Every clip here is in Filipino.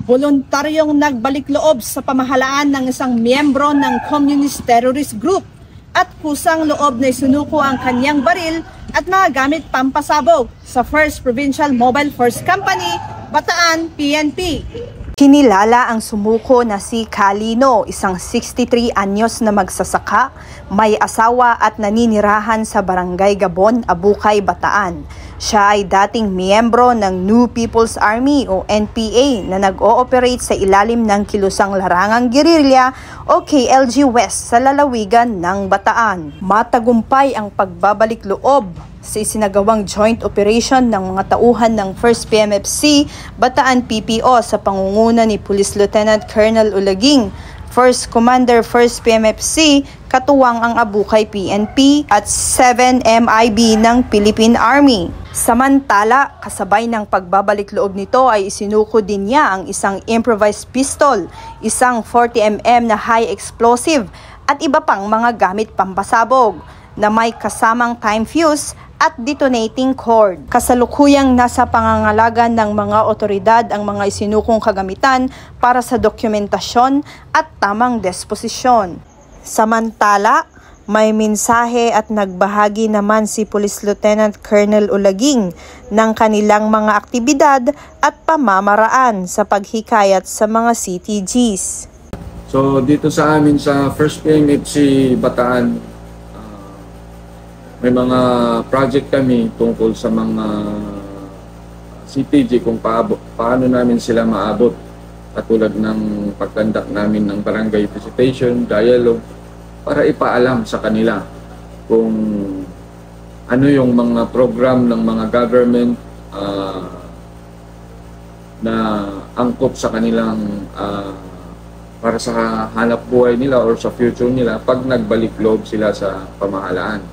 voluntaryong nagbalik loob sa pamahalaan ng isang miyembro ng communist terrorist group at kusang loob na isinuko ang kanyang baril at mga gamit pampasabog sa 1st Provincial Mobile Force Company, Bataan, PNP. Kinilala ang sumuko na si Calino, isang 63 anyos na magsasaka, may asawa at naninirahan sa Barangay Gabon, Abukay, Bataan. Siya ay dating miyembro ng New People's Army o NPA na nag-ooperate sa ilalim ng Kilusang Larangang Guerrilla o KLG West sa lalawigan ng Bataan. Matagumpay ang pagbabalik loob sa isinagawang joint operation ng mga tauhan ng 1st PMFC Bataan PPO sa pangunguna ni Police Lieutenant Colonel Ulaging, 1st Commander 1st PMFC, katuwang ang Abukay PNP at 7 MIB ng Philippine Army. Samantala, kasabay ng pagbabalik loob nito ay isinuko din niya ang isang improvised pistol, isang 40mm na high explosive at iba pang mga gamit pampasabog na may kasamang time fuse at detonating cord. Kasalukuyang nasa pangangalagan ng mga otoridad ang mga isinukong kagamitan para sa dokumentasyon at tamang disposisyon. Samantala, may mensahe at nagbahagi naman si Police Lieutenant Colonel Ulaging ng kanilang mga aktibidad at pamamaraan sa paghikayat sa mga CTGs. So dito sa amin sa 1st PMFC Bataan, may mga project kami tungkol sa mga CTG kung paano namin sila maabot, katulad ng pagkandak namin ng barangay visitation, dialogue, para ipaalam sa kanila kung ano yung mga program ng mga government na angkop sa kanilang para sa hanap buhay nila or sa future nila pag nagbalik loob sila sa pamahalaan.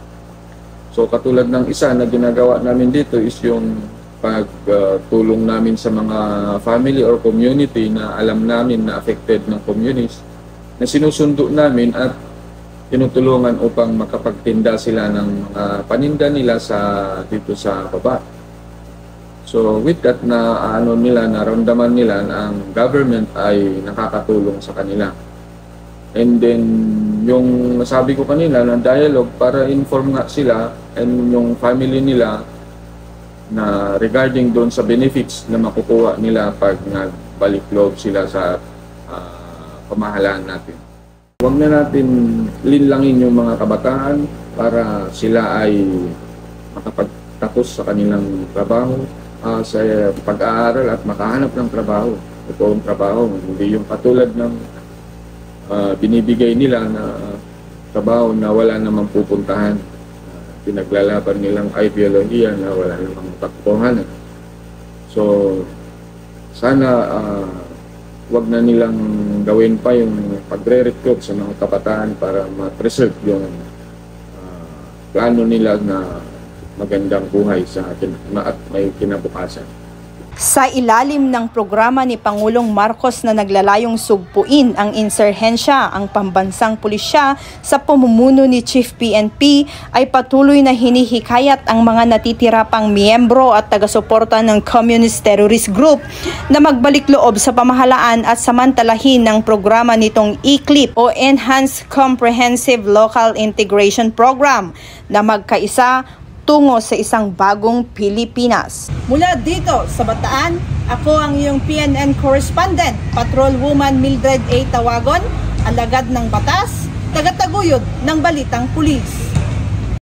So katulad ng isa na ginagawa namin dito is yung pagtulong namin sa mga family or community na alam namin na affected ng communist, na sinusundo namin at tinutulungan upang makapagtinda sila ng paninda nila dito sa baba. So with that, naramdaman nila na ang government ay nakakatulong sa kanila. And then, yung nasabi ko kanina na dialogue para inform nga sila and yung family nila na regarding doon sa benefits na makukuha nila pag nagbalik loob sila sa pamahalaan natin. Huwag na natin linlangin yung mga kabataan para sila ay makapagtapos sa kanilang trabaho, sa pag-aaral at makahanap ng trabaho. Totoong trabaho, hindi yung katulad ng binibigay nila na trabaho na wala namang pupuntahan, pinaglalaban nilang ideolohiya na wala namang takbuhan. So sana wag na nilang gawin pa yung pagre-recruit sa mga kabataan para ma-preserve yung plano nila na magandang buhay sa atin at may kinabukasan. Sa ilalim ng programa ni Pangulong Marcos na naglalayong sugpuin ang insurhensya, ang pambansang pulisya sa pamumuno ni Chief PNP ay patuloy na hinihikayat ang mga natitira pang miyembro at taga-suporta ng Communist Terrorist Group na magbalik loob sa pamahalaan at samantalahin ng programa nitong ECLIP o Enhanced Comprehensive Local Integration Program na magkaisa tungo sa isang bagong Pilipinas. Mula dito sa Bataan, ako ang iyong PNN correspondent, Patrolwoman Mildred A. Tawagon, alagad ng batas, tagataguyod ng Balitang Pulis.